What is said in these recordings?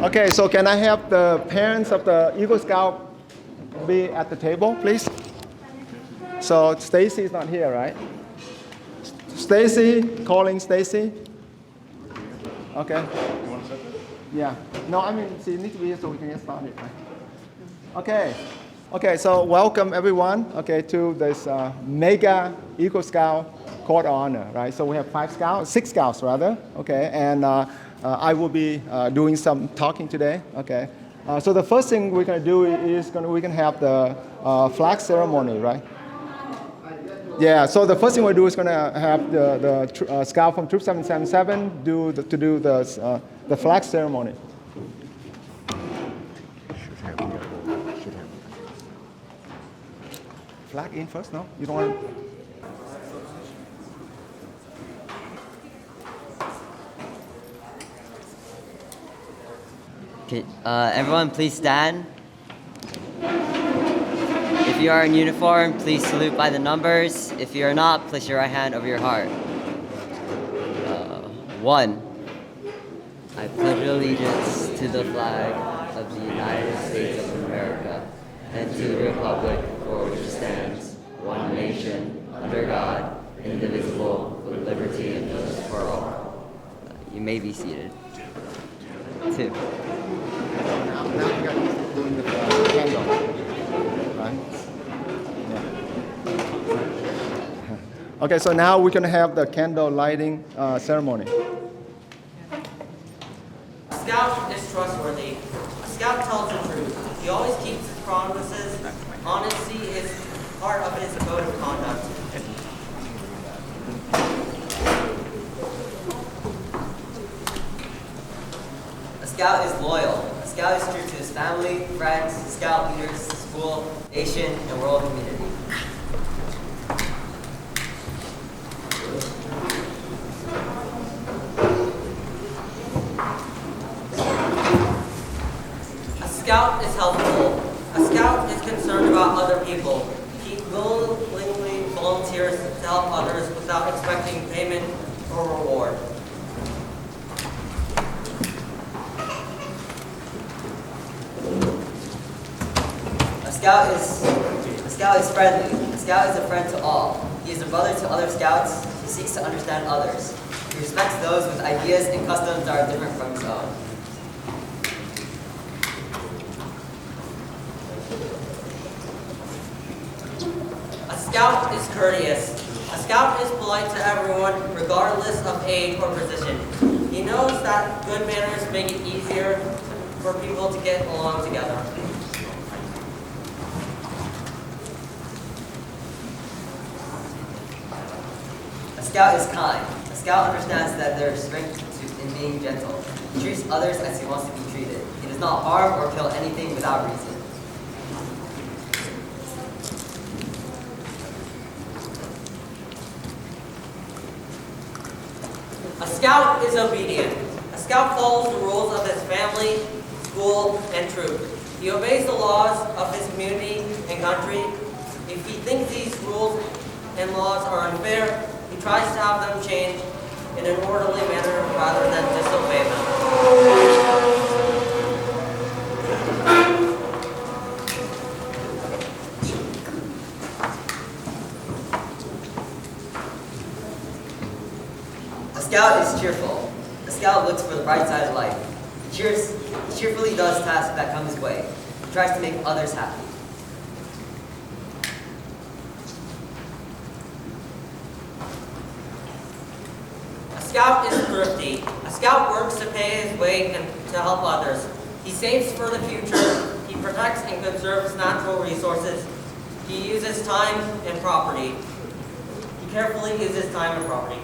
Okay, so can I have the parents of the Eagle Scout be at the table, please? So Stacy is not here, right? Stacy, calling Stacy. Okay. Yeah. No, I mean, she needs to be here so we can get started, right? Okay. Okay, so welcome everyone, okay, to this mega Eagle Scout Court of Honor, right? So we have 6 scouts rather, okay, and I will be doing some talking today, okay. So the first thing we're going to do is we can have the flag ceremony, right? Yeah. So the first thing we'll do is going to have the scout from Troop 777 do the flag ceremony. Flag in first, no? You don't want to? Okay, everyone please stand. If you are in uniform, please salute by the numbers. If you are not, place your right hand over your heart. 1. I pledge allegiance to the flag of the United States of America and to the republic for which it stands, one nation, under God, indivisible, with liberty and justice for all. You may be seated. 2. Now we got doing the candle, right? Yeah. Okay, so now we're going to have the candle lighting ceremony. A scout is trustworthy. A scout tells the truth. He always keeps his promises. Honesty is part of his code of conduct. A scout is loyal. A scout is true to his family, friends, scout leaders, school, nation, and world community. A scout is helpful. A scout is concerned about other people. He willingly volunteers to help others without expecting payment or reward. A scout is friendly. A scout is a friend to all. He is a brother to other scouts. He seeks to understand others. He respects those with ideas and customs that are different from his own. A scout is courteous. A scout is polite to everyone, regardless of age or position. He knows that good manners make it easier for people to get along together. A scout is kind. A scout understands that there is strength in being gentle. He treats others as he wants to be treated. He does not harm or kill anything without reason. A scout is obedient. A scout follows the rules of his family, school, and troop. He obeys the laws of his community and country. If he thinks these rules and laws are unfair, he tries to have them changed in an orderly manner rather than disobey them. A scout is cheerful. A scout looks for the bright side of life. He cheerfully does tasks that come his way. He tries to make others happy. A scout is thrifty. A scout works to pay his way and to help others. He saves for the future. He protects and conserves natural resources. He uses time and property. He carefully uses time and property.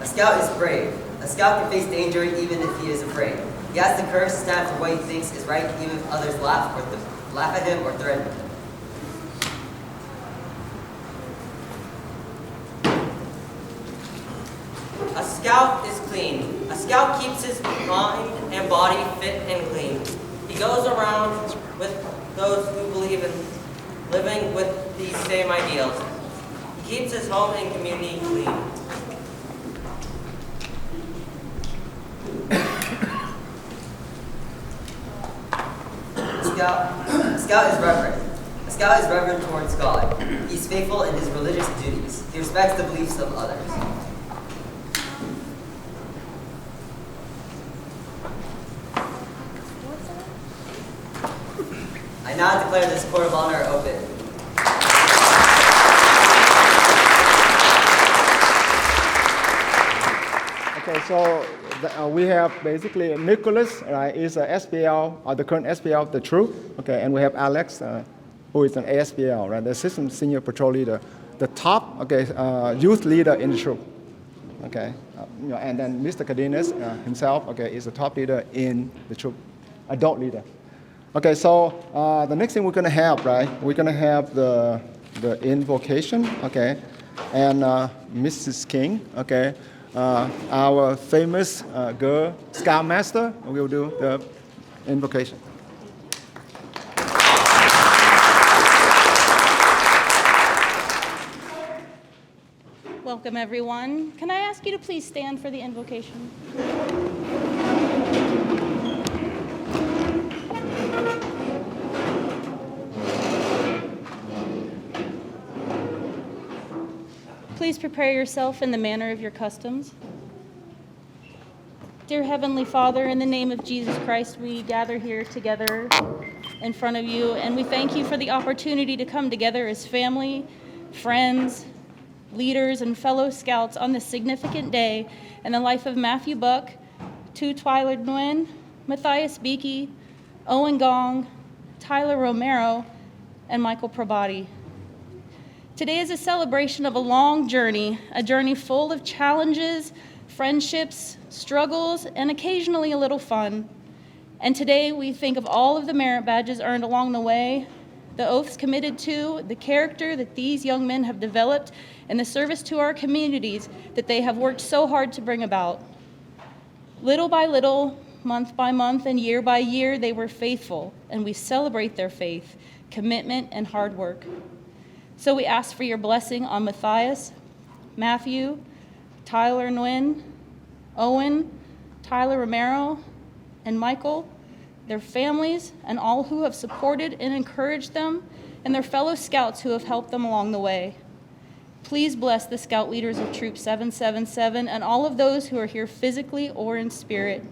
A scout is brave. A scout can face danger even if he is afraid. He has the courage to stand for what he thinks is right even if others laugh at him or threaten him. A scout is clean. A scout keeps his mind and body fit and clean. He goes around with those who believe in living with these same ideals. He keeps his home and community clean. Scout is reverent. A scout is reverent towards God. He's faithful in his religious duties. He respects the beliefs of others. I now declare this court of honor open. Okay, so we have basically Nicholas, right, is a SPL, or the current SPL of the troop. Okay, and we have Alex, who is an ASPL, right, the assistant senior patrol leader, the top, okay, youth leader in the troop. Okay, and then Mr. Cardenas himself, okay, is the top leader in the troop, adult leader. Okay, so the next thing we're going to have, right, we're going to have the invocation, okay, and Mrs. King, okay, our famous girl scoutmaster will do the invocation. Welcome, everyone. Can I ask you to please stand for the invocation? Please prepare yourself in the manner of your customs. Dear Heavenly Father, in the name of Jesus Christ, we gather here together in front of you, and we thank you for the opportunity to come together as family, friends, leaders, and fellow scouts on this significant day in the life of Matthew Buck, Tyler Đỗ Nguyễn, Matthias Beke, Owen Gong, Tyler Romero, and Michael Pribadi. Today is a celebration of a long journey, a journey full of challenges, friendships, struggles, and occasionally a little fun. And today we think of all of the merit badges earned along the way, the oaths committed to, the character that these young men have developed, and the service to our communities that they have worked so hard to bring about. Little by little, month by month, and year by year, they were faithful, and we celebrate their faith, commitment, and hard work. So we ask for your blessing on Matthias, Matthew, Tyler Đỗ Nguyễn, Owen, Tyler Romero, and Michael, their families, and all who have supported and encouraged them, and their fellow scouts who have helped them along the way. Please bless the scout leaders of Troop 777 and all of those who are here physically or in spirit.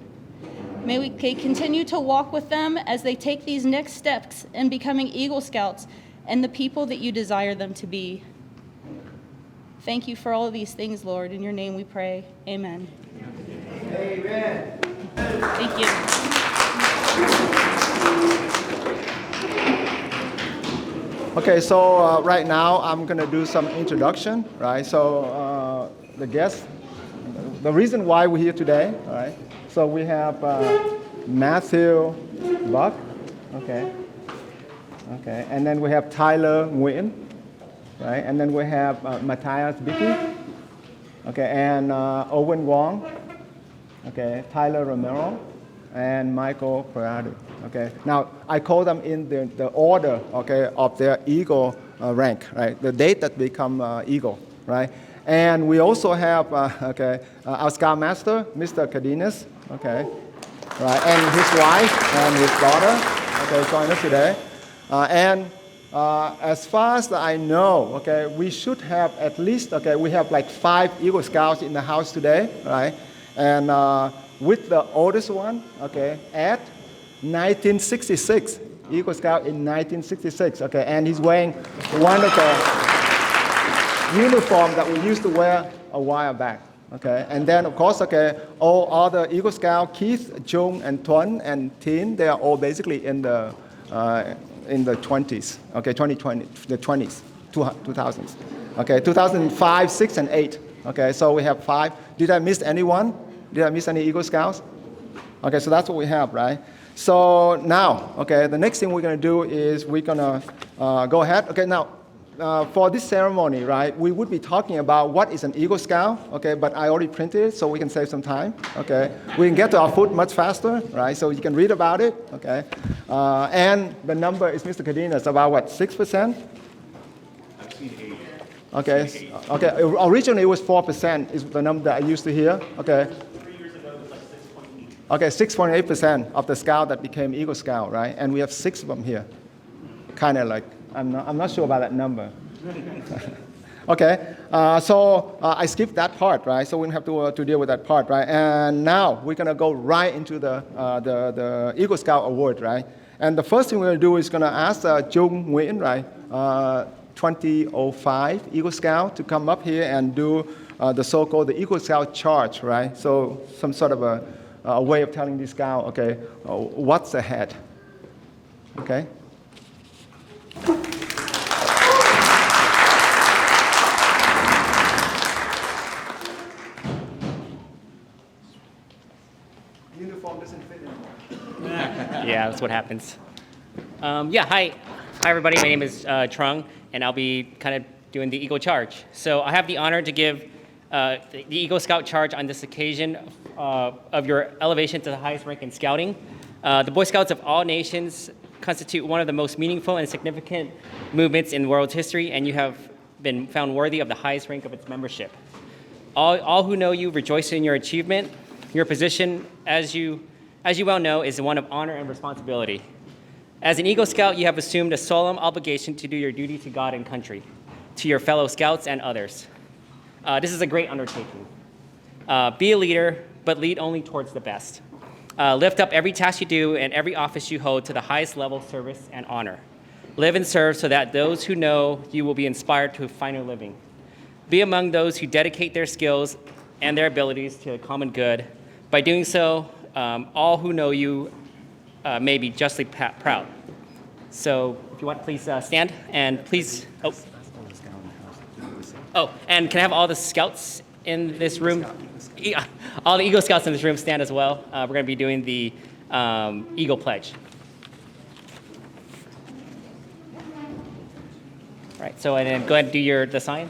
May we continue to walk with them as they take these next steps in becoming Eagle Scouts and the people that you desire them to be. Thank you for all of these things, Lord. In your name we pray. Amen. Amen. Thank you. Okay, so right now I'm going to do some introduction, right? So the guests, the reason why we're here today, all right? So we have Matthew Buck, okay. Okay, and then we have Tyler Nguyễn, right? And then we have Matthias Beke, okay, and Owen Gong, okay, Tyler Romero, and Michael Pribadi, okay. Now, I call them in the order, okay, of their Eagle rank, right? The date that become Eagle, right? And we also have, our Scoutmaster, Mr. Cardenas, okay, right, and his wife and his daughter, okay, join us today. As far as I know, okay, we should have at least, okay, we have like 5 Eagle Scouts in the house today, right? And with the oldest one, okay, at 1966, Eagle Scout in 1966, okay, and he's wearing one of the uniform that we used to wear a while back, okay? And then, of course, okay, all other Eagle Scout, Keith, Jung, and Tuan, and Tin, they are all basically in the 20s, okay, 2020, the 20s, 2000s, okay, 2005, 6, and 8, okay, so we have 5. Did I miss anyone? Did I miss any Eagle Scouts? Okay, so that's what we have, right? So now, okay, the next thing we're going to do is we're going to go ahead. Okay, now, for this ceremony, right, we would be talking about what is an Eagle Scout, okay, but I already printed it, so we can save some time, okay? We can get to our food much faster, right, so you can read about it, okay? And the number is Mr. Cardenas, about what, 6%? I've seen 8. Okay, okay. Originally, it was 4%. Is the number that I used to hear. Okay. 3 years ago, it was like 6.8. Okay, 6.8% of the Scout that became Eagle Scout, right? And we have 6 of them here. Kind of like, I'm not sure about that number. Okay, so I skipped that part, right? So we don't have to deal with that part, right? And now we're gonna go right into the Eagle Scout Award, right? And the first thing we're gonna do is gonna ask Jung Nguyễn, right? 2005 Eagle Scout to come up here and do the so-called the Eagle Scout charge, right? So some sort of a way of telling the Scout, okay, what's ahead, okay? Uniform doesn't fit anymore. Yeah, that's what happens. Hi everybody. My name is Trung, and I'll be kind of doing the Eagle Charge. So I have the honor to give the Eagle Scout Charge on this occasion of your elevation to the highest rank in scouting. The Boy Scouts of all nations constitute one of the most meaningful and significant movements in the world's history, and you have been found worthy of the highest rank of its membership. All who know you rejoice in your achievement. Your position, as you well know, is one of honor and responsibility. As an Eagle Scout, you have assumed a solemn obligation to do your duty to God and country, to your fellow Scouts and others. This is a great undertaking. Be a leader, but lead only towards the best. Lift up every task you do and every office you hold to the highest level of service and honor. Live and serve so that those who know you will be inspired to finer living. Be among those who dedicate their skills and their abilities to the common good. By doing so, all who know you may be justly proud. So if you want, please stand and please, and can I have all the Scouts in this room? Yeah, all the Eagle Scouts in this room stand as well. We're gonna be doing the Eagle Pledge. All right, so and then go ahead and do the sign.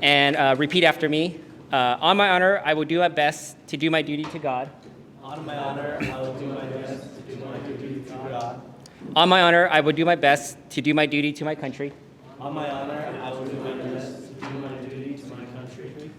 And repeat after me. On my honor, I will do my best to do my duty to God. On my honor, I will do my best to do my duty to God. On my honor, I will do my best to do my duty to my country. On my honor, I will do my best to do my duty to my country.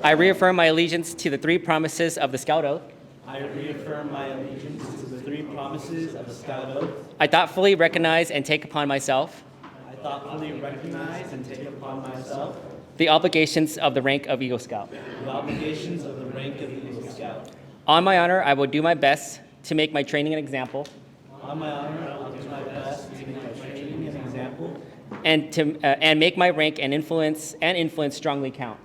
I reaffirm my allegiance to the 3 promises of the Scout Oath. I reaffirm my allegiance to the 3 promises of the Scout Oath. I thoughtfully recognize and take upon myself I thoughtfully recognize and take upon myself the obligations of the rank of Eagle Scout. the obligations of the rank of Eagle Scout. On my honor, I will do my best to make my training an example On my honor, I will do my best to make my training an example and make my rank and influence strongly count.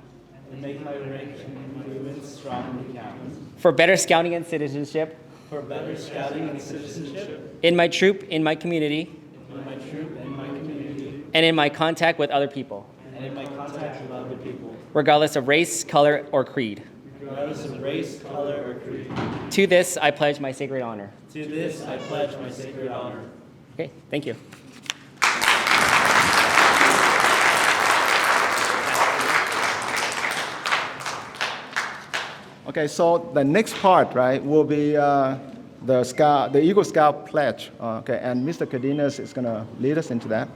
and make my rank and influence strongly count. For better scouting and citizenship, For better scouting and citizenship in my troop, in my community, in my troop and my community, and in my contact with other people, and in my contact with other people, regardless of race, color, or creed. regardless of race, color, or creed. To this, I pledge my sacred honor. To this, I pledge my sacred honor. Okay, thank you. Okay, so the next part, right, will be the Eagle Scout pledge. Okay, and Mr. Cardenas is going to lead us into that.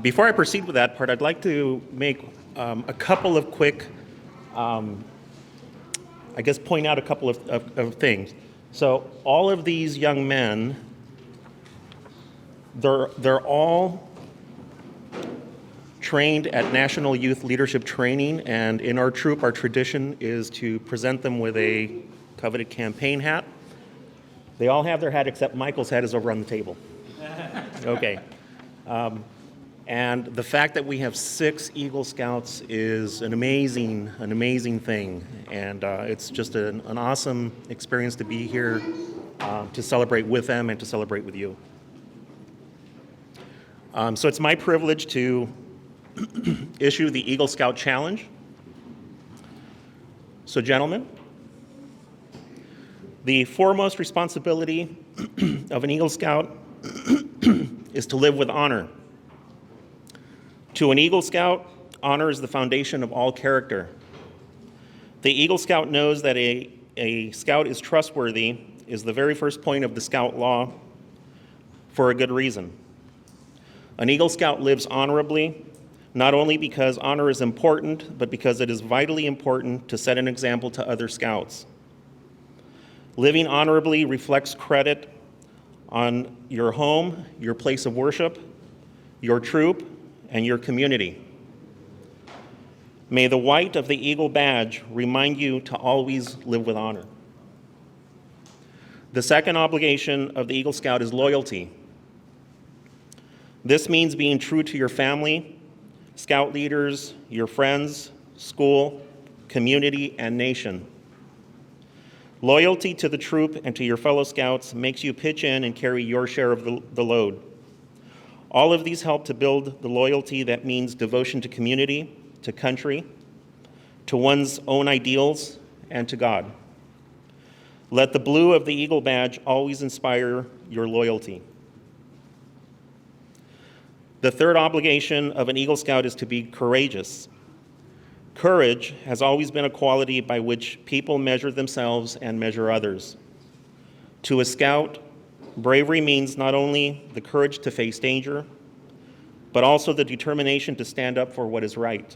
Before I proceed with that part, I'd like to make a couple of quick, point out a couple of things. So all of these young men, they're all trained at National Youth Leadership Training, and in our troop, our tradition is to present them with a coveted campaign hat. They all have their hat except Michael's hat is over on the table. Okay. And the fact that we have 6 Eagle Scouts is an amazing thing, and it's just an awesome experience to be here to celebrate with them and to celebrate with you. So it's my privilege to issue the Eagle Scout Challenge. So gentlemen, the foremost responsibility of an Eagle Scout is to live with honor. To an Eagle Scout, honor is the foundation of all character. The Eagle Scout knows that a Scout is trustworthy is the very first point of the Scout law for a good reason. An Eagle Scout lives honorably not only because honor is important, but because it is vitally important to set an example to other Scouts. Living honorably reflects credit on your home, your place of worship, your troop, and your community. May the white of the Eagle badge remind you to always live with honor. The second obligation of the Eagle Scout is loyalty. This means being true to your family, Scout leaders, your friends, school, community, and nation. Loyalty to the troop and to your fellow Scouts makes you pitch in and carry your share of the load. All of these help to build the loyalty that means devotion to community, to country, to one's own ideals, and to God. Let the blue of the Eagle badge always inspire your loyalty. The third obligation of an Eagle Scout is to be courageous. Courage has always been a quality by which people measure themselves and measure others. To a Scout, bravery means not only the courage to face danger, but also the determination to stand up for what is right.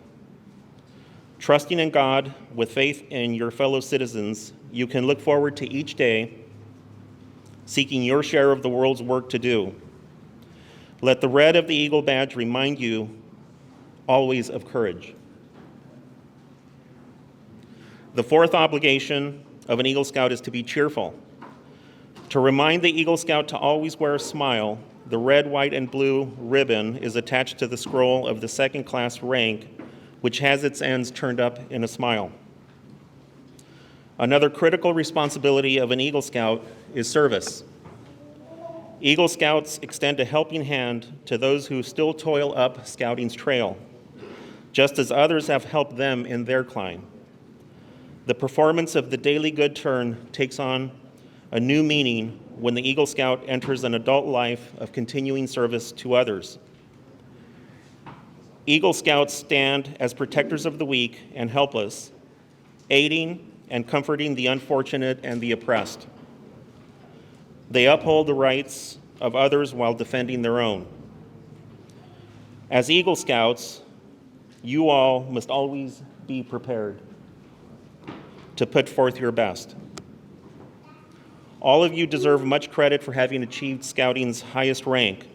Trusting in God with faith in your fellow citizens, you can look forward to each day, seeking your share of the world's work to do. Let the red of the Eagle badge remind you always of courage. The fourth obligation of an Eagle Scout is to be cheerful. To remind the Eagle Scout to always wear a smile, the red, white, and blue ribbon is attached to the scroll of the second-class rank, which has its ends turned up in a smile. Another critical responsibility of an Eagle Scout is service. Eagle Scouts extend a helping hand to those who still toil up Scouting's trail, just as others have helped them in their climb. The performance of the daily good turn takes on a new meaning when the Eagle Scout enters an adult life of continuing service to others. Eagle Scouts stand as protectors of the weak and helpless, aiding and comforting the unfortunate and the oppressed. They uphold the rights of others while defending their own. As Eagle Scouts, you all must always be prepared to put forth your best. All of you deserve much credit for having achieved Scouting's highest rank,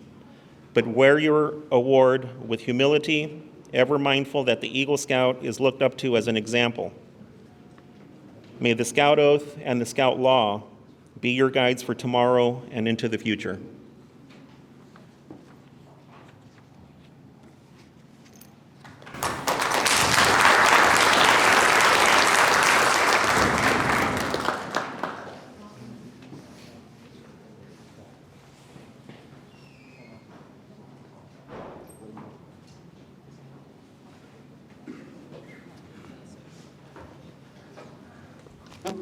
but wear your award with humility, ever mindful that the Eagle Scout is looked up to as an example. May the Scout Oath and the Scout Law be your guides for tomorrow and into the future.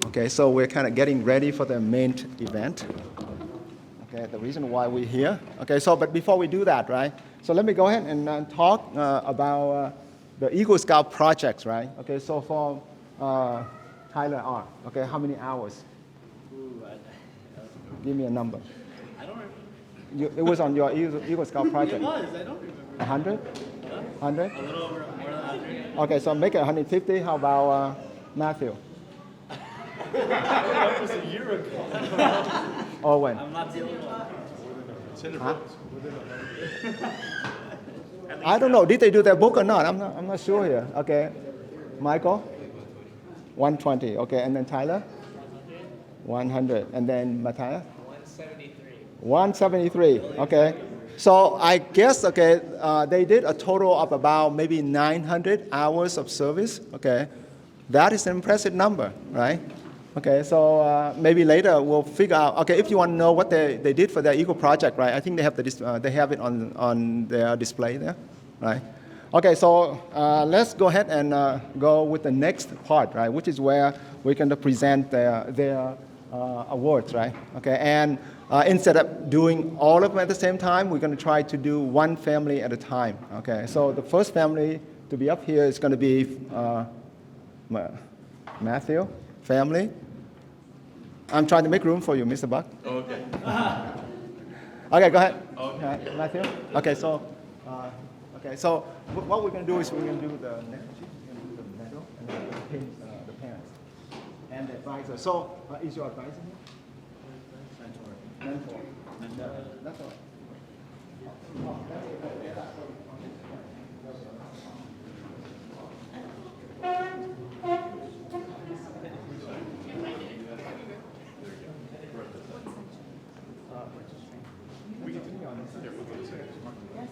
Okay, so we're kind of getting ready for the main event. Okay, the reason why we're here. Okay, so but before we do that, right? So let me go ahead and talk about the Eagle Scout projects, right? Okay, so for Tyler R. Okay, how many hours? Give me a number. I don't remember. It was on your Eagle Scout project. It was, I don't remember. 100? 100? A little over, more than 100. Okay, so make it 150. How about Matthew? That was a year ago. Owen? I'm not the only one. It's in the Huh? books. I don't know. Did they do their book or not? I'm not sure here. Okay. Michael? 120. Okay. And then Tyler? 100. And then Matthias? 173. 173. Okay. So I guess, okay, they did a total of about maybe 900 hours of service. Okay. That is an impressive number, right? Okay, so maybe later we'll figure out. Okay, if you want to know what they did for their Eagle project, right? I think they have they have it on their display there, right? Okay, so let's go ahead and go with the next part, right? Which is where we're going to present their awards, right? Okay, and instead of doing all of them at the same time, we're going to try to do one family at a time. Okay, so the first family to be up here is going to be Matthew family. I'm trying to make room for you, Mr. Buck. Okay. Okay, go ahead. Okay. Matthew. Okay, so Okay, so what we're going to do is we're going to do the neckerchief, we're going to do the medal, and then the pins, the parents, and the advisor. So is your advisor here? Mentor. That's all right.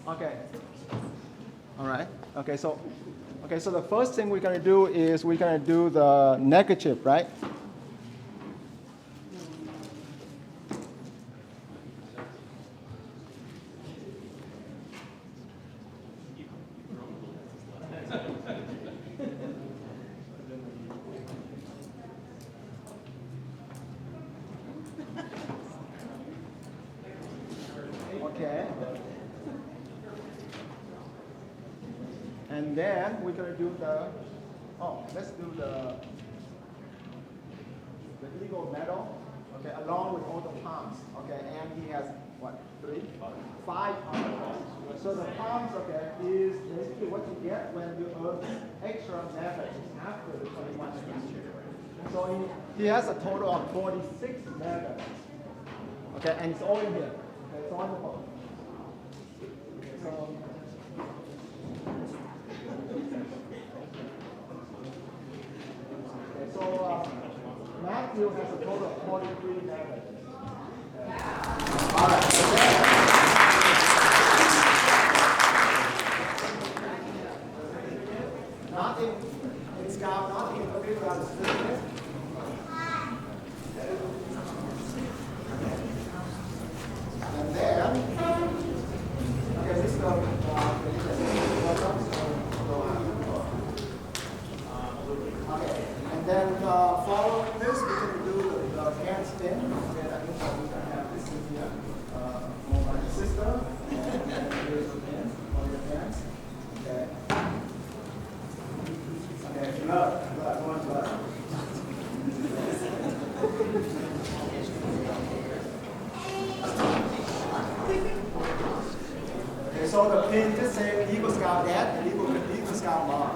Okay. All right. Okay. So the first thing we're going to do is we're going to do the neckerchief, right? Okay. And then we're going to do let's do the eagle medal, okay, along with all the palms, okay, and he has, what, 5 palms. So the palms, okay, is basically what you get when you earn extra medals after the 21 medals. So he has a total of 46 medals, okay, and it's all in here, okay, it's all in the book. So, Matthew has a total of 43 medals. All right. Not in Scout, not in particular. And then, okay, this is the and then following this, we can do the hand spin. Okay, that means that we can have this in here for my sister. And here's the pin for your hands. Okay. Okay, blood, one blood. Okay, so the pin just say Eagle Scout Dad and Eagle Scout Mom.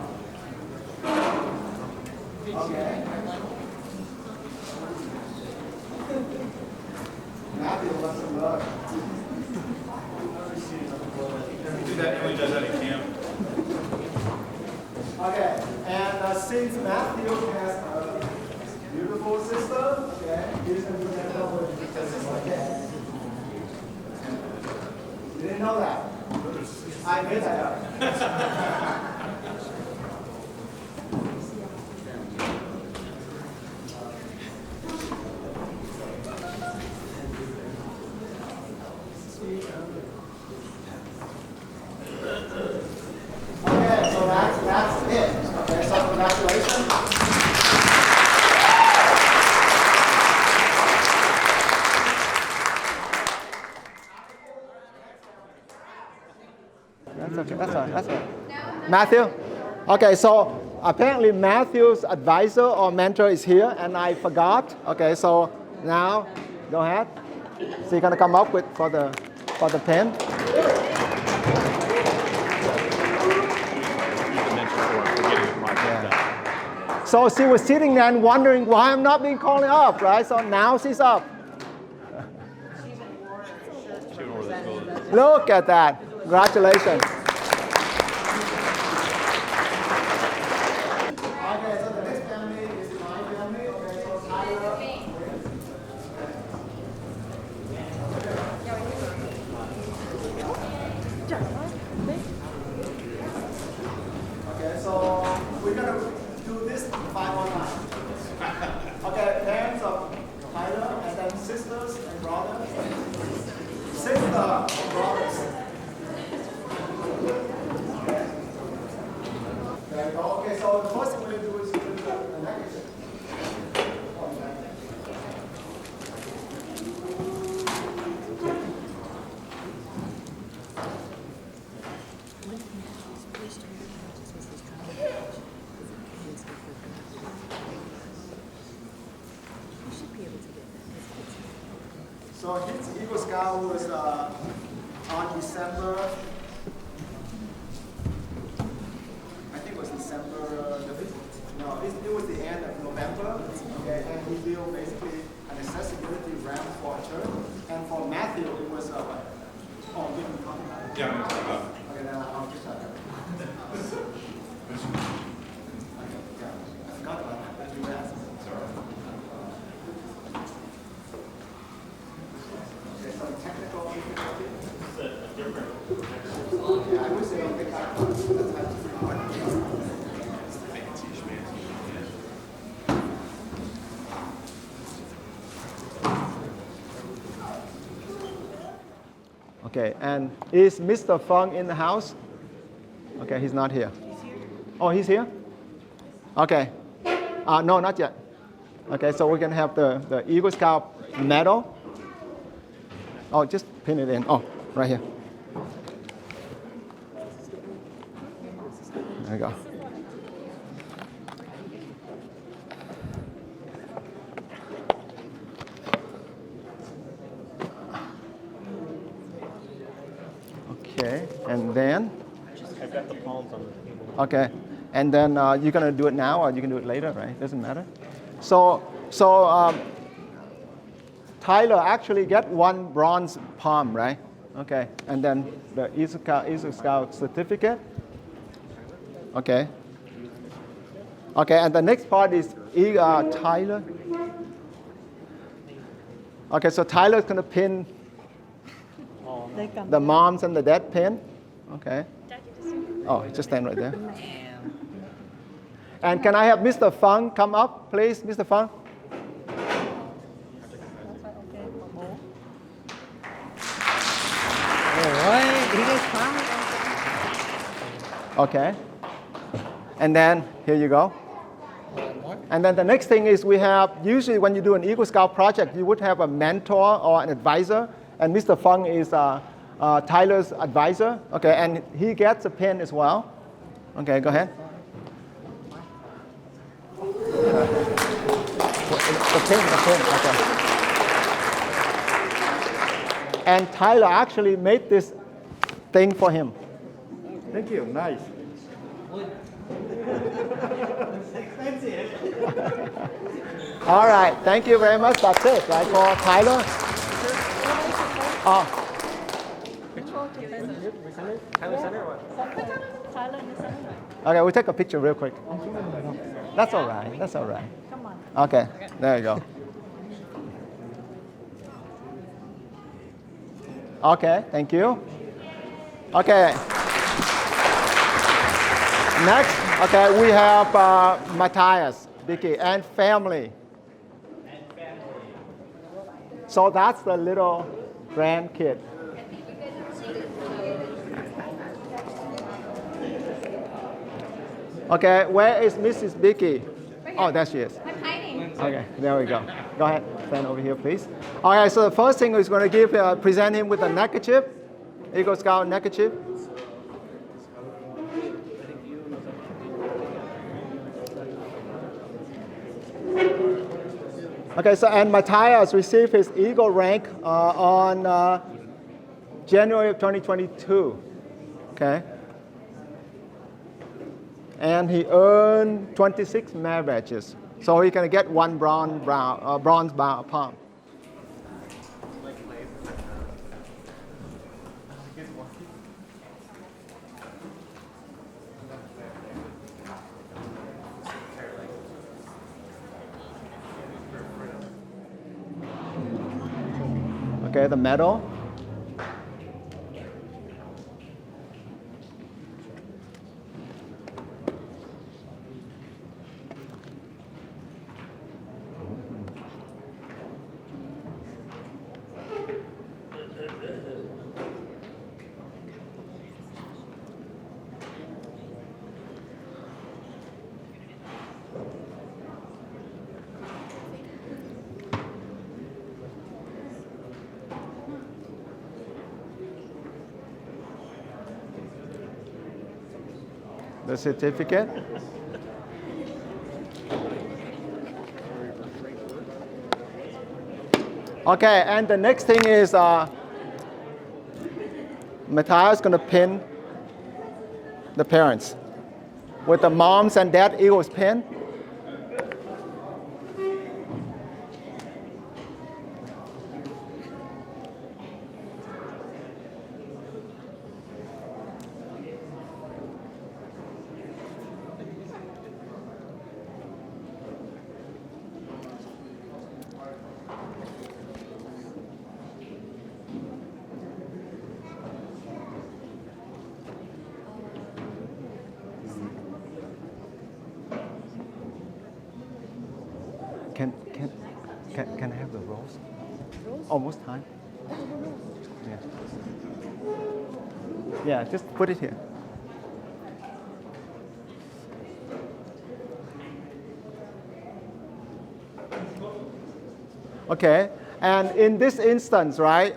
Okay. Matthew wants some blood. Emily does that at camp. Okay, and since Matthew has a beautiful sister, okay, he's going to do that over his sister. Okay. You didn't know that? I made that up. Okay, so that's it. Okay, so congratulations. That's okay. That's all right. That's all right. Matthew? Okay, so apparently Matthew's advisor or mentor is here, and I forgot. Okay, so now go ahead. So you're gonna come up with for the pen. Yeah. So she was sitting there and wondering why I'm not being called up, right? So now she's up. Look at that. Congratulations. Okay, so the next family is my family. Okay, so Tyler. Okay, so we're going to do this 5-on-9. Okay, parents of Tyler, and then sisters and brothers. Sister and brothers. There we go. Okay, so the first thing we're going to do is do the neckerchief. So his Eagle Scout was on December Okay, and is Mr. Fung in the house? Okay, he's not here. Oh, he's here? Okay. No, not yet. Okay, so we're going to have the Eagle Scout medal. Oh, just pin it in. Oh, right here. There you go. Okay, and then? I've got the palms on the table. Okay, and then you're going to do it now or you can do it later, right? Doesn't matter. So Tyler actually get one bronze palm, right? Okay, and then the Eagle Scout certificate. Okay. Okay, and the next part is Tyler. Okay, so Tyler's going to pin the moms and the dad pin. Okay. Oh, just stand right there. And can I have Mr. Fung come up, please, Mr. Fung? Okay. And then, here you go. And then the next thing is we have, usually when you do an Eagle Scout project, you would have a mentor or an advisor. And Mr. Fung is Tyler's advisor. Okay, and he gets a pen as well. Okay, go ahead. The pen, okay. And Tyler actually made this thing for him. Thank you, nice. All right, thank you very much. That's it, right, for Tyler. Okay, we'll take a picture real quick. That's all right, that's all right. Come on. Okay, there you go. Okay, thank you. Okay. Next, okay, we have Matthias Beke and family. So that's the little grandkid. Okay, where is Mrs. Beke? Oh, there she is. I'm hiding. Okay, there we go. Go ahead, stand over here, please. Okay, so the first thing is going to present him with a neckerchief, Eagle Scout neckerchief. Okay, so and Matthias received his Eagle rank on January of 2022. Okay. And he earned 26 merit badges. So he's going to get one bronze palm. Okay, the medal. The certificate. Okay, and the next thing is Matthias is going to pin the parents with the moms and dad Eagles pin. Can I have the rose? Almost time. Yeah, just put it here. Okay, and in this instance, right,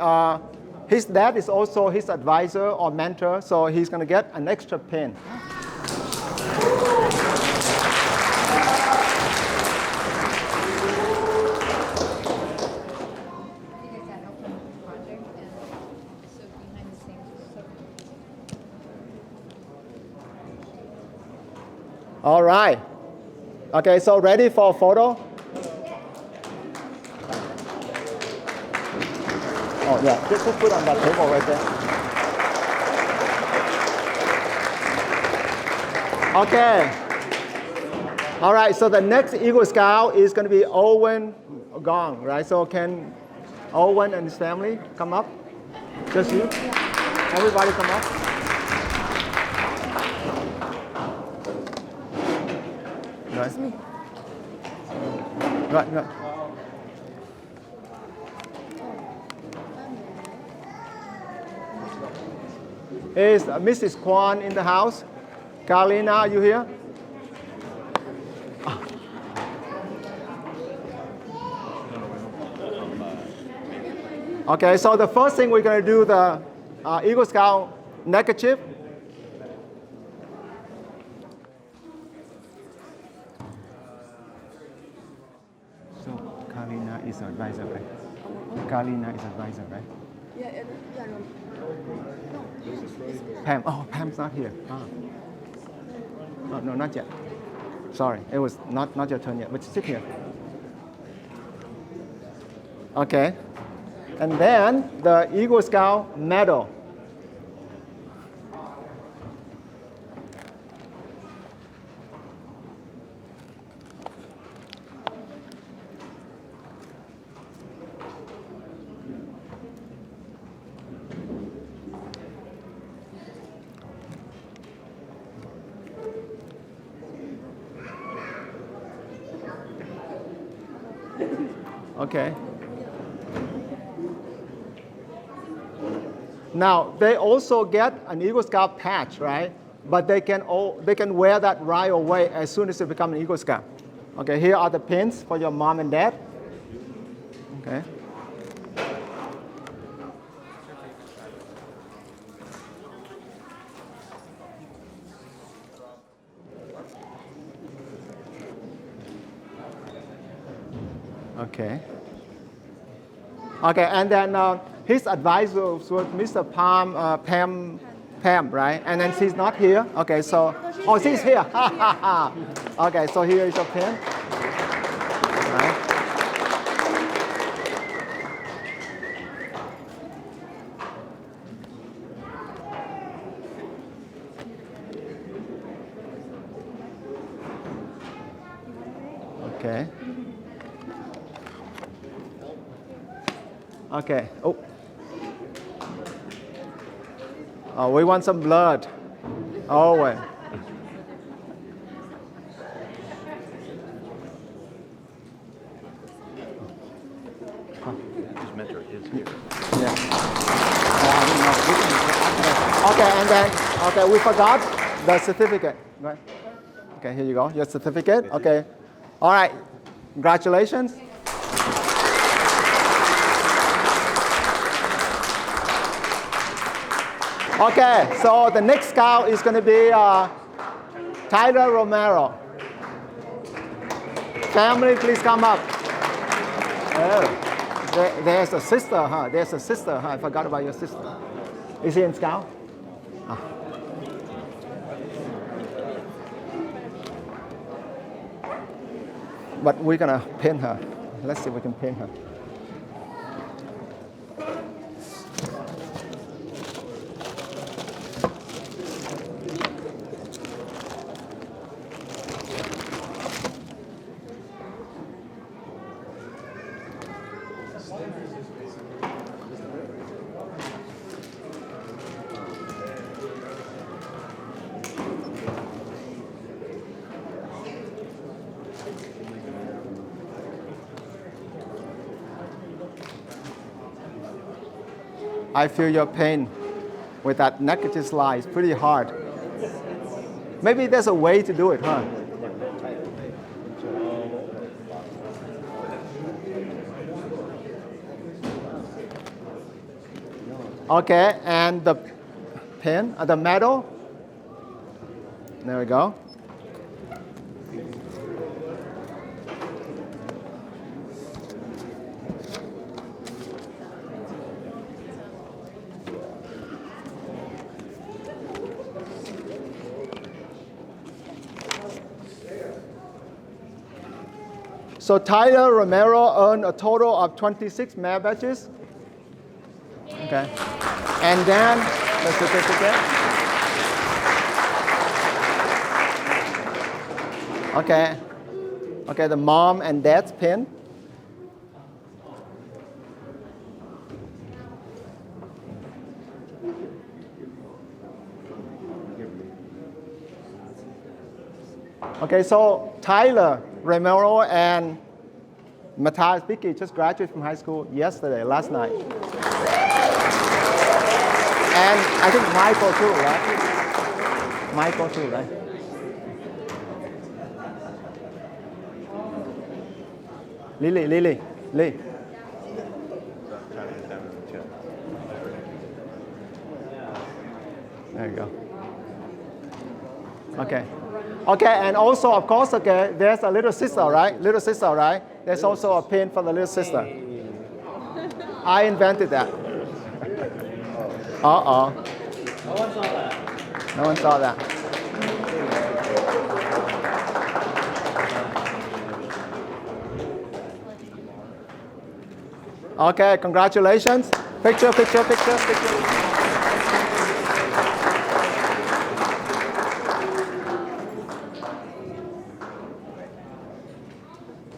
his dad is also his advisor or mentor, so he's going to get an extra pin. All right. Okay, so ready for a photo? Oh, yeah, just put on that table right there. Okay. All right, so the next Eagle Scout is going to be Owen Gong, right? So can Owen and his family come up? Just you? Everybody come up? Right. Right. Is Mrs. Kwan in the house? Carlina, are you here? Okay, so the first thing we're going to do the Eagle Scout neckerchief. So Carlina is advisor, right? Carlina is advisor, right? Yeah, no. Pam. Oh, Pam's not here. Oh. No, not yet. Sorry, it was not your turn yet, but sit here. Okay. And then the Eagle Scout medal. Okay. Now they also get an Eagle Scout patch, right? But they can wear that right away as soon as they become an Eagle Scout. Okay, here are the pins for your mom and dad. Okay. Okay. Okay, and then his advisor was Mr. Pam, right? And then she's not here. Okay, so, oh, she's here. Okay, so here is your pen. Right. Okay. Okay. Oh, we want some blood. Oh, wait. His mentor is here. Yeah. Okay, and then, okay, we forgot the certificate. Right. Okay, here you go, your certificate. Okay. All right. Congratulations. Okay, so the next scout is going to be Tyler Romero. Family, please come up. Oh, there's a sister, huh? There's a sister, huh? I forgot about your sister. Is he in scout? Ah. But we're going to pin her. Let's see if we can pin her. I feel your pain with that negative slide. It's pretty hard. Maybe there's a way to do it, huh? Okay, and the pen, the metal. There we go. So Tyler Romero earned a total of 26 merit badges. Okay. And then the certificate. Okay. Okay, the mom and dad's pin. Okay, so Tyler Romero and Matthias Beke just graduated from high school last night. And I think Michael too, right? Michael too, right? Lily. There you go. Okay. Okay, and also, of course, okay, there's a little sister, right? There's also a pin for the little sister. I invented that. Uh-oh. No one saw that. No one saw that. Okay, congratulations. Picture.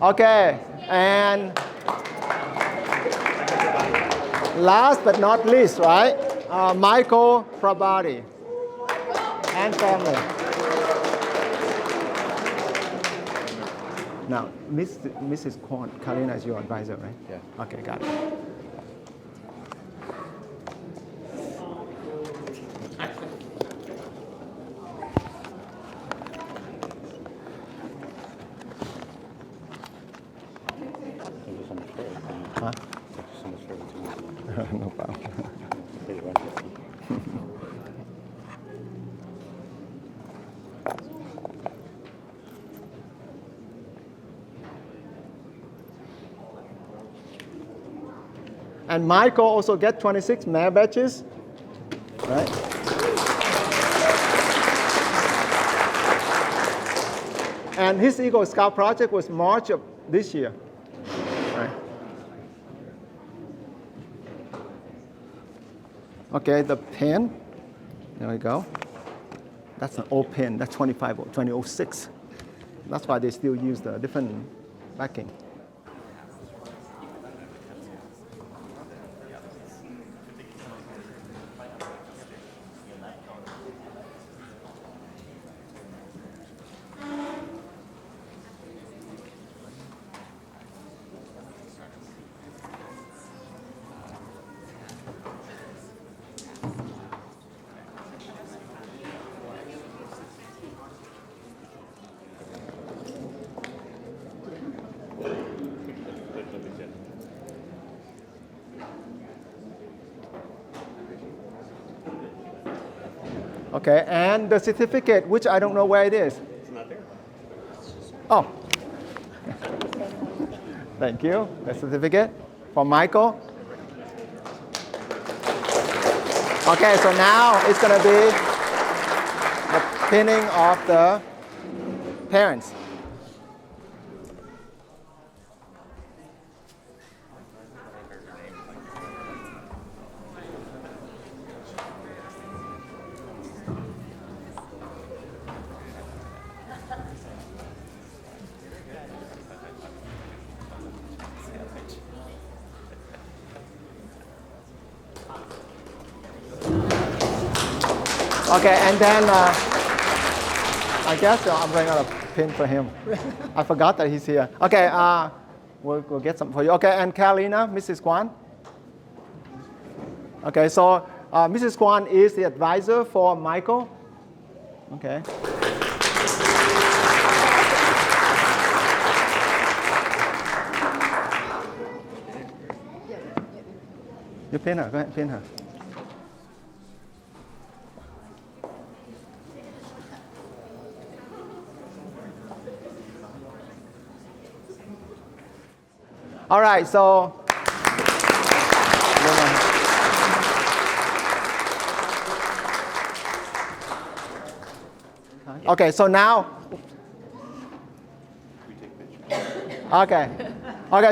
Okay, and last but not least, right? Michael Pribadi and family. Now, Mrs. Karina is your advisor, right? Yeah. Okay, got it. Huh? No problem. And Michael also get 26 merit badges, right? And his Eagle Scout project was March of this year, right? Okay, the pen, there we go. That's an old pen, that's 2006. That's why they still use the different backing. Okay, and the certificate, which I don't know where it is. It's not there. Oh. Thank you. The certificate for Michael. Okay, so now it's going to be the pinning of the parents. Okay, and then I guess I'm running out of pin for him. I forgot that he's here. Okay, we'll get some for you. Okay, and Carolina, Mrs. Kwan. Okay, so Mrs. Kwan is the advisor for Michael. Okay. You pin her, go ahead, pin her. All right, so okay, so now okay,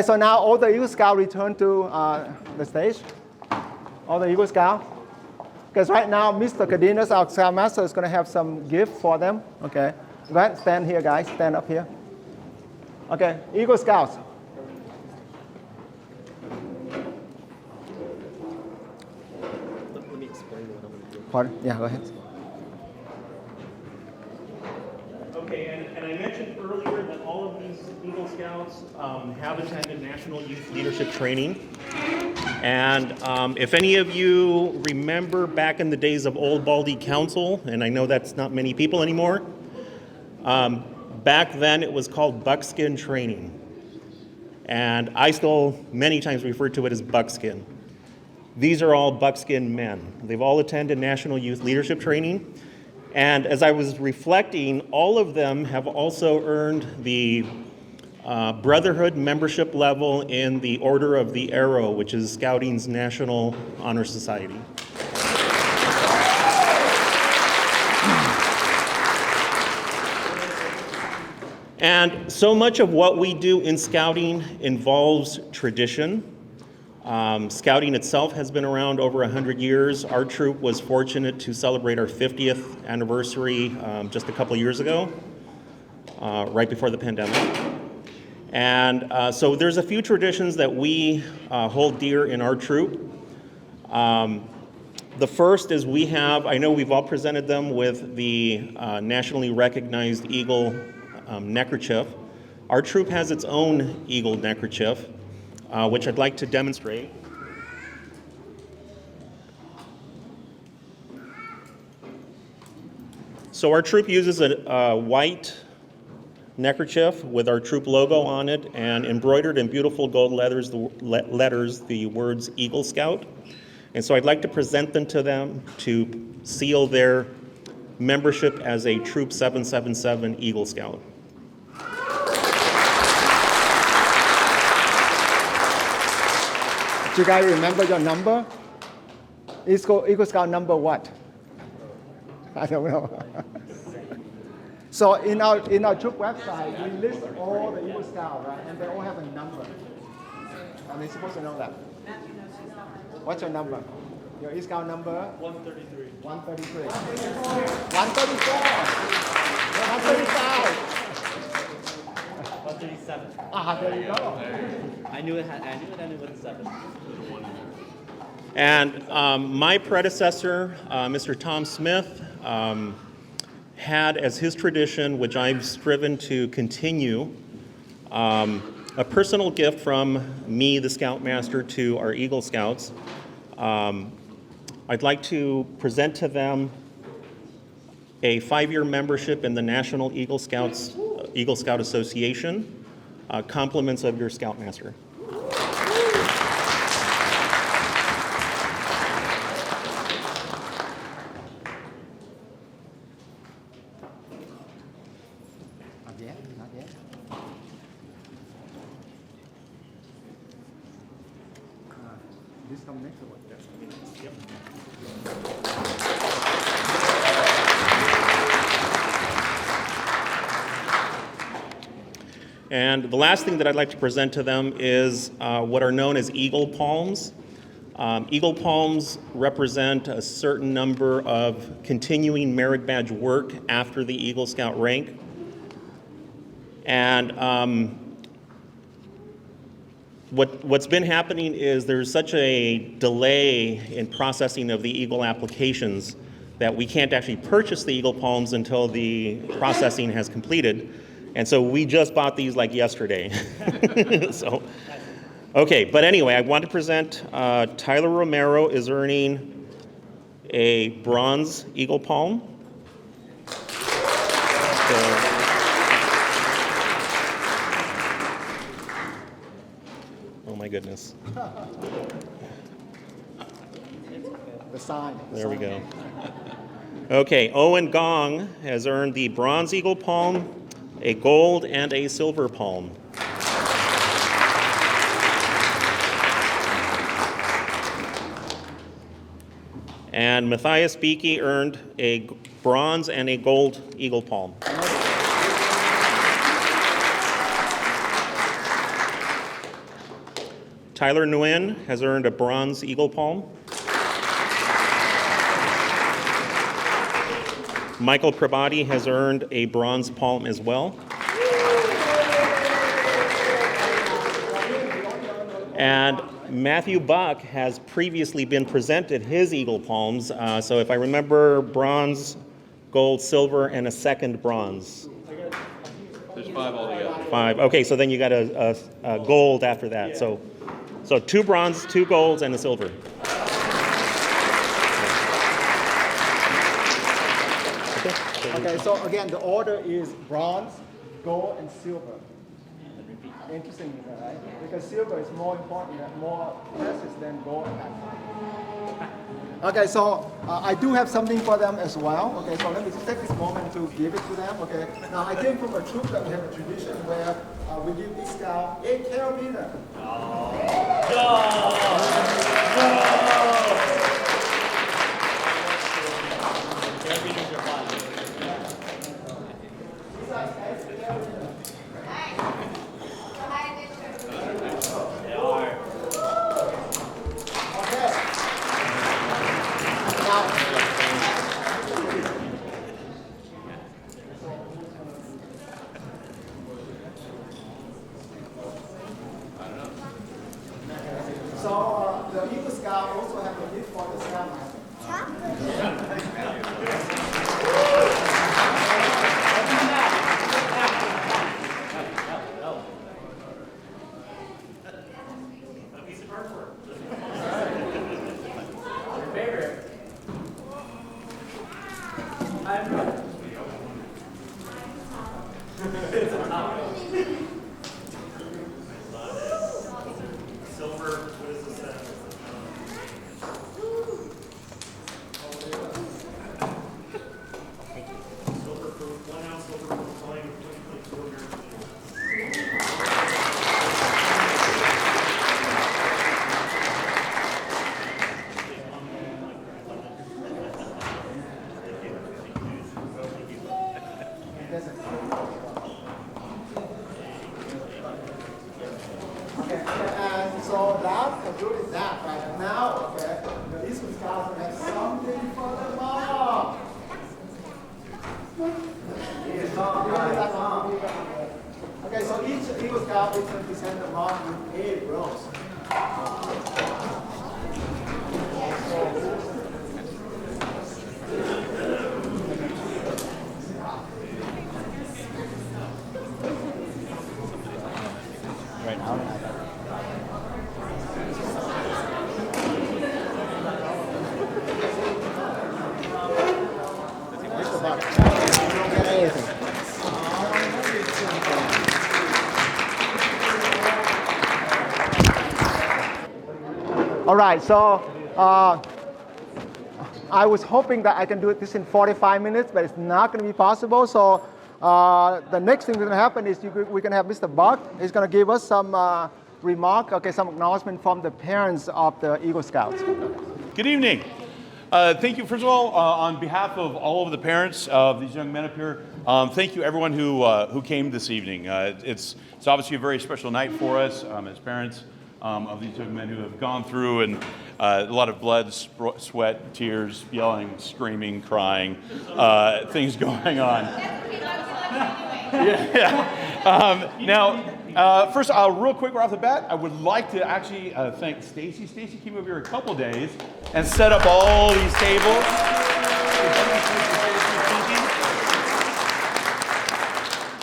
so now all the Eagle Scouts return to the stage. All the Eagle Scouts, because right now Mr. Cardenas, our Scoutmaster, is going to have some gift for them. Okay, go ahead, stand here, guys. Stand up here. Okay, Eagle Scouts. Let me explain what I'm going to do. Pardon? Yeah, go ahead. Okay, and I mentioned earlier that all of these Eagle Scouts have attended National Youth Leadership Training. And if any of you remember back in the days of Old Baldy Council, and I know that's not many people anymore, back then it was called buckskin training. And I still many times refer to it as buckskin. These are all buckskin men. They've all attended National Youth Leadership Training. And as I was reflecting, all of them have also earned the Brotherhood membership level in the Order of the Arrow, which is Scouting's National Honor Society. And so much of what we do in Scouting involves tradition. Scouting itself has been around over 100 years. Our troop was fortunate to celebrate our 50th anniversary just a couple years ago, right before the pandemic. And so there's a few traditions that we hold dear in our troop. The first is we have, I know we've all presented them with the nationally recognized Eagle neckerchief. Our troop has its own Eagle neckerchief, which I'd like to demonstrate. So our troop uses a white neckerchief with our troop logo on it and embroidered in beautiful gold letters the words Eagle Scout. And so I'd like to present them to them to seal their membership as a Troop 777 Eagle Scout. Do you guys remember your number? Eagle Scout number what? I don't know. So in our troop website, we list all the Eagle Scouts, right? And they all have a number. Are they supposed to know that? What's your number? Your Eagle Scout number? 133. 133. 134. 135. 137. There you go. I knew it ended with a 7. And my predecessor, Mr. Tom Smith, had as his tradition, which I've striven to continue, a personal gift from me, the Scoutmaster, to our Eagle Scouts. I'd like to present to them a 5-year membership in the National Eagle Scout Association, compliments of your Scoutmaster. Not yet. This comes next one. Yep. And the last thing that I'd like to present to them is what are known as Eagle Palms. Eagle Palms represent a certain number of continuing merit badge work after the Eagle Scout rank. And what's been happening is there's such a delay in processing of the Eagle applications that we can't actually purchase the Eagle Palms until the processing has completed. And so we just bought these like yesterday. So Okay, but anyway, I want to present Tyler Romero is earning a bronze Eagle Palm. Oh my goodness. The sign. There we go. Okay, Owen Gong has earned the bronze Eagle Palm, a gold, and a silver palm. And Matthias Beke earned a bronze and a gold Eagle Palm. Tyler Đỗ Nguyễn has earned a bronze Eagle Palm. Michael Pribadi has earned a bronze palm as well. And Matthew Buck has previously been presented his Eagle Palms. So if I remember, bronze, gold, silver, and a second bronze. There's 5 altogether. 5. Okay, so then you got a gold after that. Yeah. So 2 bronze, 2 golds, and a silver. Okay, so again, the order is bronze, gold, and silver. Interesting, right? Because silver is more important, more precious than gold. Okay, so I do have something for them as well. Okay, so let me just take this moment to give it to them. Okay, now I came from a troop that we have a tradition where we give each scout a carabiner. So the Eagle Scout also have a gift for the Scout. Okay, and so that concluded that right now. Okay, the Eastern Scouts have something for the mom. Okay, so each Eagle Scout is going to present the mom with 8 rows. Right now. All right, so I was hoping that I can do this in 45 minutes, but it's not going to be possible. So the next thing that's going to happen is we can have Mr. Buck. He's going to give us some remark, okay, some acknowledgement from the parents of the Eagle Scouts. Good evening. Thank you, first of all, on behalf of all of the parents of these young men up here. Thank you, everyone who came this evening. It's obviously a very special night for us as parents of these young men who have gone through and a lot of blood, sweat, tears, yelling, screaming, crying, things going on. Now, first, real quick right off the bat, I would like to actually thank Stacy. Stacy came over here a couple days and set up all these tables.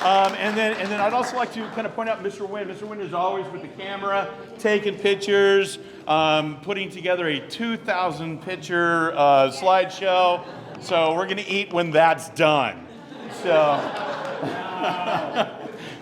And then I'd also like to kind of point out Mr. Nguyen. Mr. Nguyen is always with the camera, taking pictures, putting together a 2,000 picture slideshow. So we're going to eat when that's done. So,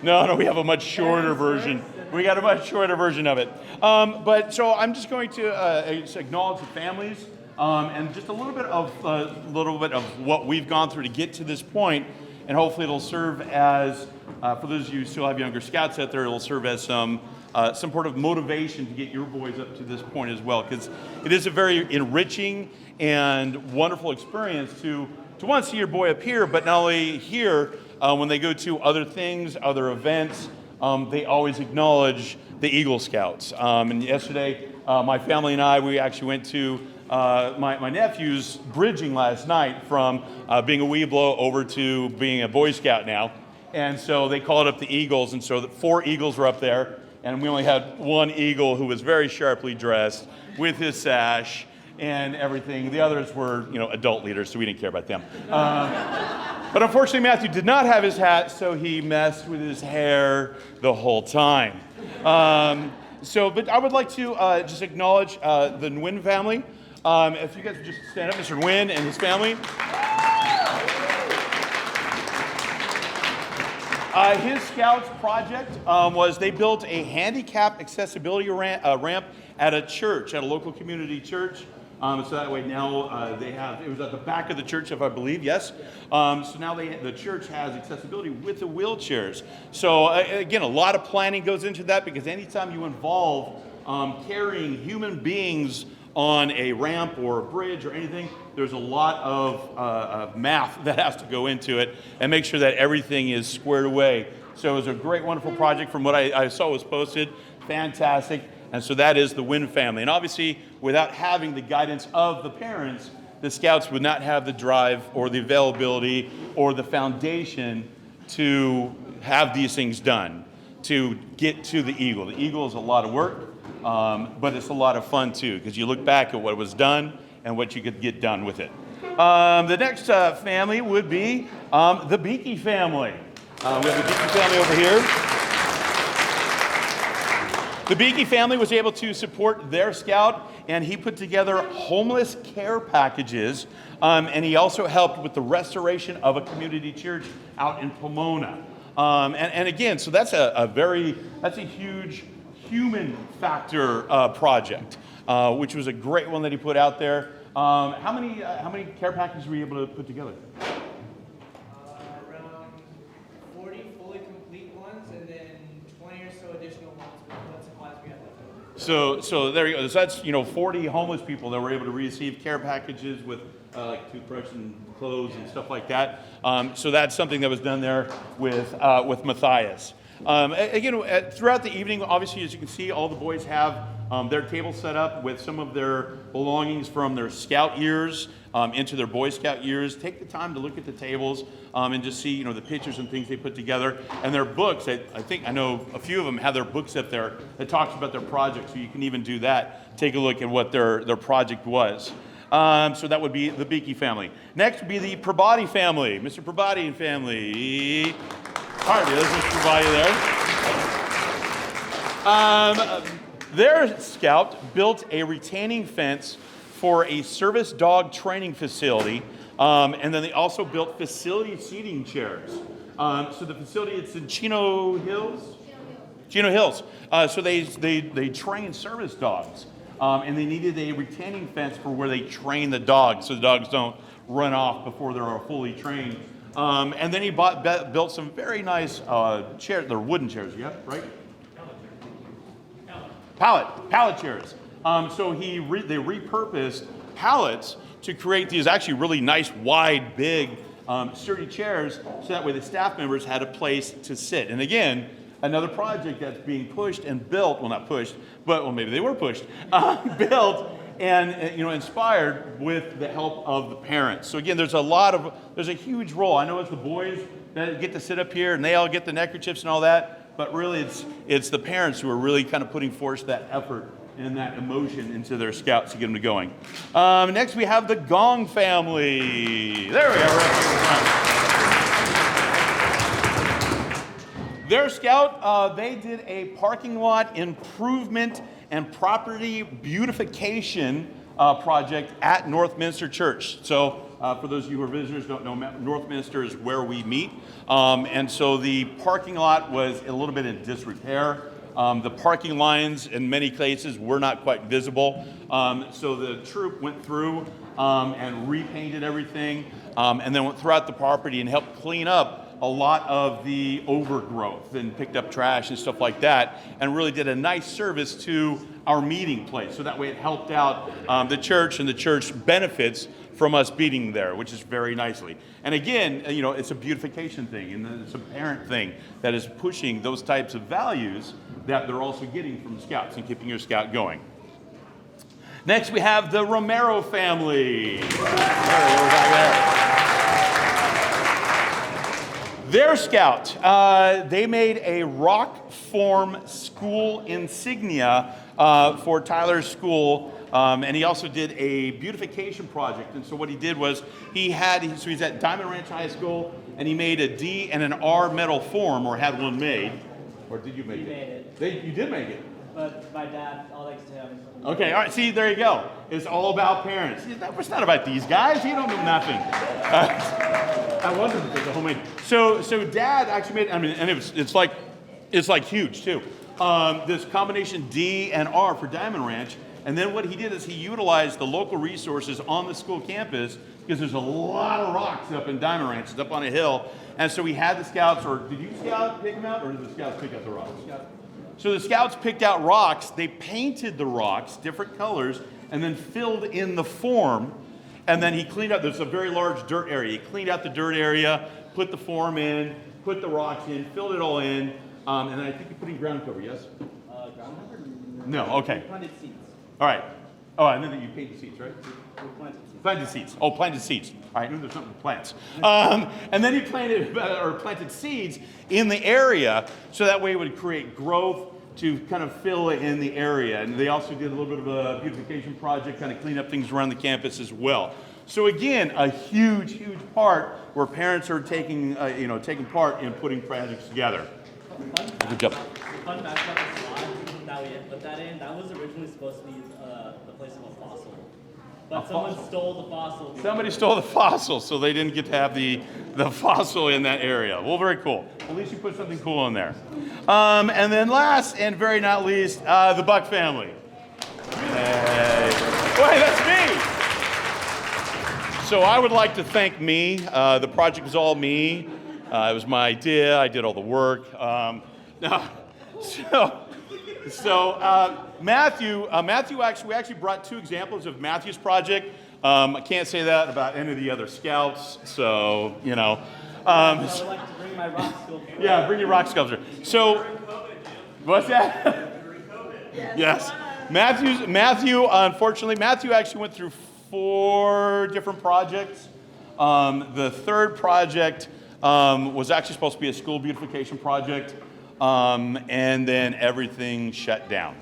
no, we have a much shorter version. We got a much shorter version of it. But so I'm just going to acknowledge the families and just a little bit of what we've gone through to get to this point. And hopefully it'll serve as, for those of you who still have younger scouts out there, it'll serve as some sort of motivation to get your boys up to this point as well. Because it is a very enriching and wonderful experience to want to see your boy up here, but not only here, when they go to other things, other events, they always acknowledge the Eagle Scouts. And yesterday, my family and I, we actually went to my nephew's bridging last night from being a Weeblo over to being a Boy Scout now. And so they called up the Eagles, and so the 4 Eagles were up there, and we only had 1 Eagle who was very sharply dressed with his sash and everything. The others were, adult leaders, so we didn't care about them. But unfortunately, Matthew did not have his hat, so he messed with his hair the whole time. But I would like to just acknowledge the Nguyen family. If you guys would just stand up, Mr. Nguyen and his family. His Scouts project was they built a handicap accessibility ramp at a church, at a local community church. So that way now it was at the back of the church, if I believe, yes. So now the church has accessibility with the wheelchairs. So again, a lot of planning goes into that, because anytime you involve carrying human beings on a ramp or a bridge or anything, there's a lot of math that has to go into it and make sure that everything is squared away. So it was a great, wonderful project from what I saw was posted. Fantastic. And so that is the Nguyen family. And obviously, without having the guidance of the parents, the Scouts would not have the drive or the availability or the foundation to have these things done, to get to the Eagle. The Eagle is a lot of work, but it's a lot of fun too, because you look back at what was done and what you could get done with it. The next family would be the Beke family. We have the Beke family over here. The Beke family was able to support their scout, and he put together homeless care packages, and he also helped with the restoration of a community church out in Pomona. And again, so that's a huge human factor project, which was a great one that he put out there. How many care packages were you able to put together? Around 40 fully complete ones, and then 20 or so additional ones with what supplies we had left over. So there you go. So that's 40 homeless people that were able to receive care packages with like toothbrush and clothes and stuff like that. So that's something that was done there with Matthias. Again, throughout the evening, obviously, as you can see, all the boys have their table set up with some of their belongings from their scout years into their Boy Scout years. Take the time to look at the tables and just see, the pictures and things they put together. And their books, I know a few of them have their books up there that talks about their project, so you can even do that. Take a look at what their project was. So that would be the Beke family. Next would be the Pribadi family. Mr. Pribadi and family. All right, there's Mr. Pribadi there. Their scout built a retaining fence for a service dog training facility, and then they also built facility seating chairs. So the facility, it's in Chino Hills? Chino Hills. So they train service dogs, and they needed a retaining fence for where they train the dogs, so the dogs don't run off before they're fully trained. And then he built some very nice chairs. They're wooden chairs, yeah, right? Pallet chairs. So they repurposed pallets to create these actually really nice, wide, big, sturdy chairs, so that way the staff members had a place to sit. And again, another project that's being pushed and built, well, not pushed, but, well, maybe they were pushed, built and inspired with the help of the parents. So again, there's a huge role. I know it's the boys that get to sit up here and they all get the neckerchiefs and all that, but really it's the parents who are really kind of putting forth that effort and that emotion into their scouts to get them going. Next we have the Gong family. There we are. Their scout, they did a parking lot improvement and property beautification project at Northminster Church. So for those of you who are visitors don't know, Northminster is where we meet. And so the parking lot was a little bit in disrepair. The parking lines in many cases were not quite visible. So the troop went through and repainted everything and then went throughout the property and helped clean up a lot of the overgrowth and picked up trash and stuff like that and really did a nice service to our meeting place. So that way it helped out the church, and the church benefits from us being there, which is very nicely. And again, you know, it's a beautification thing, and it's a parent thing that is pushing those types of values that they're also getting from scouts and keeping your scout going. Next, we have the Romero family. Their scout, they made a rock form school insignia for Tyler's school, and he also did a beautification project. And so what he did was he's at Diamond Ranch High School, and he made a D and an R metal form, or had one made. Or did you make it? Made it. You did make it. But my dad, all likes to have. Okay, all right, see, there you go. It's all about parents. It's not about these guys. You don't know nothing. I wasn't the homemade. So Dad actually made. I mean, and it's like huge too. This combination D and R for Diamond Ranch, and then what he did is he utilized the local resources on the school campus because there's a lot of rocks up in Diamond Ranch. It's up on a hill, and so we had the scouts. Or did you scout pick them out, or did the scouts pick out the rocks? So the scouts picked out rocks. They painted the rocks different colors, and then filled in the form. And then he cleaned up, there's a very large dirt area. He cleaned out the dirt area, put the form in, put the rocks in, filled it all in, and then I think you're putting ground cover, yes? Ground cover? No, okay. We planted seeds. All right. Oh, and then you painted seeds, right? We planted seeds. Planted seeds. Oh, planted seeds. All right, I knew there's something with plants. And then he planted seeds in the area, so that way it would create growth to kind of fill in the area. And they also did a little bit of a beautification project, kind of clean up things around the campus as well. So again, a huge, huge part where parents are taking part in putting projects together. Good job. Fun fact about this lot that we put that in, that was originally supposed to be the place of a fossil. But someone stole the fossil. Somebody stole the fossil, so they didn't get to have the fossil in that area. Well, very cool. At least you put something cool in there. And then last and very not least, the Buck family. Hey. Wait, that's me. So I would like to thank me. The project was all me. It was my idea. I did all the work. Matthew we actually brought two examples of Matthew's project. I can't say that about any of the other scouts, so, you know. I would like to bring my rock sculpture. Yeah, bring your rock sculpture. So, what's that? Yes. Unfortunately, Matthew actually went through 4 different projects. The third project was actually supposed to be a school beautification project. And then everything shut down,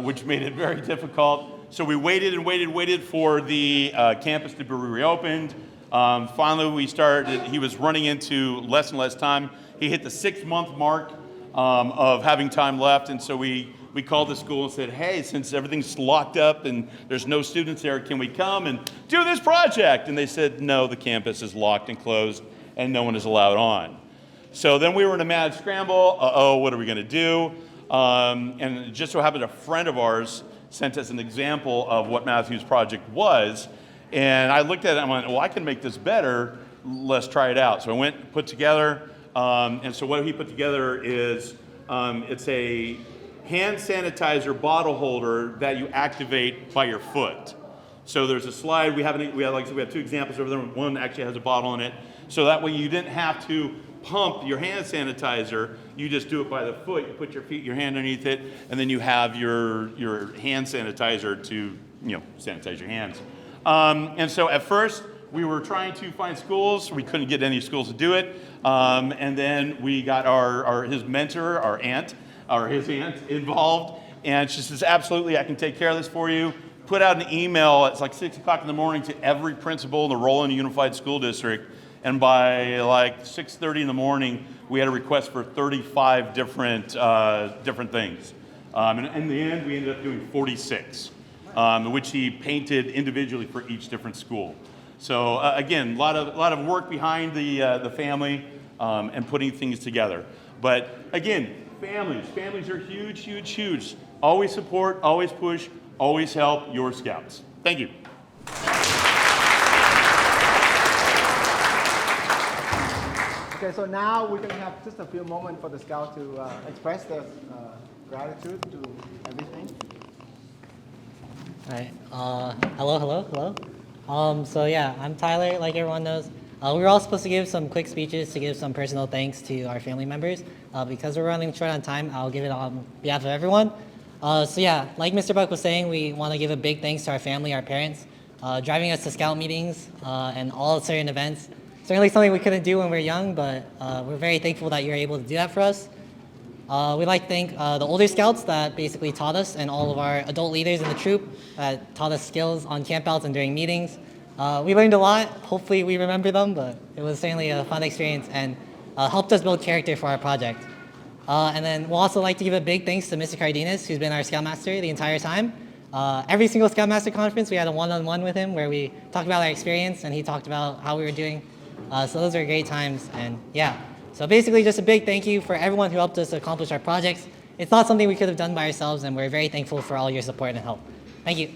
which made it very difficult. So we waited for the campus to be reopened. Finally, he was running into less and less time. He hit the 6-month mark of having time left, and so we called the school and said, hey, since everything's locked up and there's no students there, can we come and do this project? And they said, no, the campus is locked and closed, and no one is allowed on. So then we were in a mad scramble. What are we going to do? And it just so happened a friend of ours sent us an example of what Matthew's project was. And I looked at it and I went, well, I can make this better. Let's try it out. So I went and put together. And so what he put together is it's a hand sanitizer bottle holder that you activate by your foot. So there's a slide. We have 2 examples over there. One actually has a bottle in it. So that way you didn't have to pump your hand sanitizer, you just do it by the foot. You put your hand underneath it, and then you have your hand sanitizer to sanitize your hands. And so at first we were trying to find schools. We couldn't get any schools to do it. And then we got his mentor, his aunt involved, and she says, absolutely, I can take care of this for you. Put out an email. It's like 6 o'clock in the morning to every principal in the Roland Unified School District. And by like 6:30 in the morning, we had a request for 35 different things. And in the end, we ended up doing 46, which he painted individually for each different school. So again, a lot of work behind the family and putting things together. But again, families are huge, huge, huge. Always support, always push, always help your scouts. Thank you. Okay, so now we're going to have just a few moments for the scout to express their gratitude to everything. All right. Hello. So yeah, I'm Tyler, like everyone knows. We were all supposed to give some quick speeches to give some personal thanks to our family members. Because we're running short on time, I'll give it on behalf of everyone. So yeah, like Mr. Buck was saying, we want to give a big thanks to our family, our parents, driving us to scout meetings and all certain events. Certainly something we couldn't do when we were young, but we're very thankful that you're able to do that for us. We'd like to thank the older scouts that basically taught us, and all of our adult leaders in the troop that taught us skills on campouts and during meetings. We learned a lot. Hopefully we remember them, but it was certainly a fun experience and helped us build character for our project. And then we'll also like to give a big thanks to Mr. Cardenas, who's been our Scoutmaster the entire time. Every single Scoutmaster conference, we had a one-on-one with him where we talked about our experience and he talked about how we were doing. So those are great times, and yeah. So basically just a big thank you for everyone who helped us accomplish our projects. It's not something we could have done by ourselves, and we're very thankful for all your support and help. Thank you.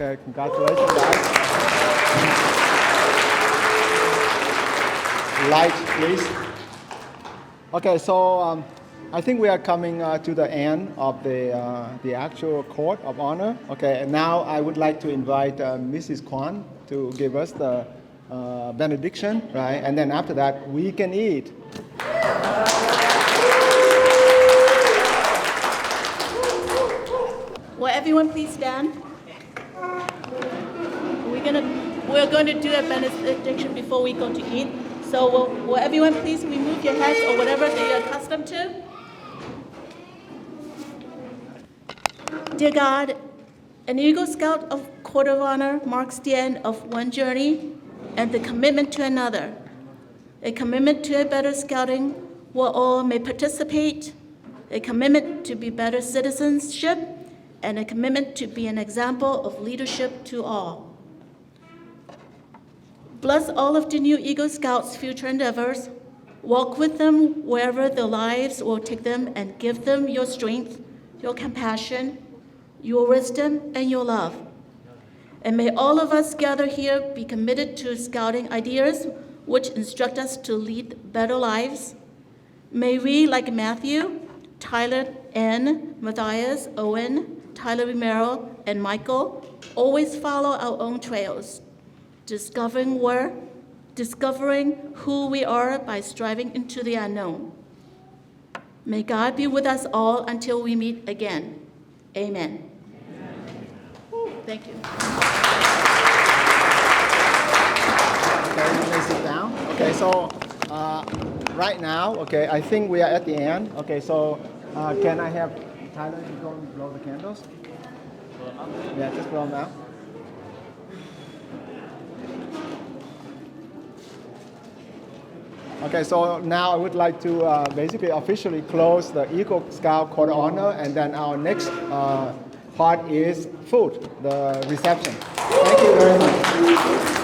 Okay, congratulations, guys. Lights, please. Okay, so I think we are coming to the end of the actual court of honor. Okay, and now I would like to invite Mrs. Kwan to give us the benediction, right? And then after that, we can eat. Will everyone please stand? We're going to do a benediction before we go to eat. So will everyone please remove your hats or whatever that you're accustomed to? Dear God, an Eagle Scout of Court of Honor marks the end of one journey and the commitment to another. A commitment to a better scouting where all may participate, a commitment to be better citizenship, and a commitment to be an example of leadership to all. Bless all of the new Eagle Scouts' future endeavors. Walk with them wherever their lives will take them and give them your strength, your compassion, your wisdom, and your love. And may all of us gathered here be committed to scouting ideas which instruct us to lead better lives. May we, like Matthew, Tyler, Ann, Matthias, Owen, Tyler Romero, and Michael, always follow our own trails, discovering who we are by striving into the unknown. May God be with us all until we meet again. Amen. Thank you. Okay, you may sit down. Okay, so right now, okay, I think we are at the end. Okay, so can I have Tyler to go and blow the candles? Yeah, just blow them out. Okay, so now I would like to basically officially close the Eagle Scout Court of Honor, and then our next part is food, the reception. Thank you very much.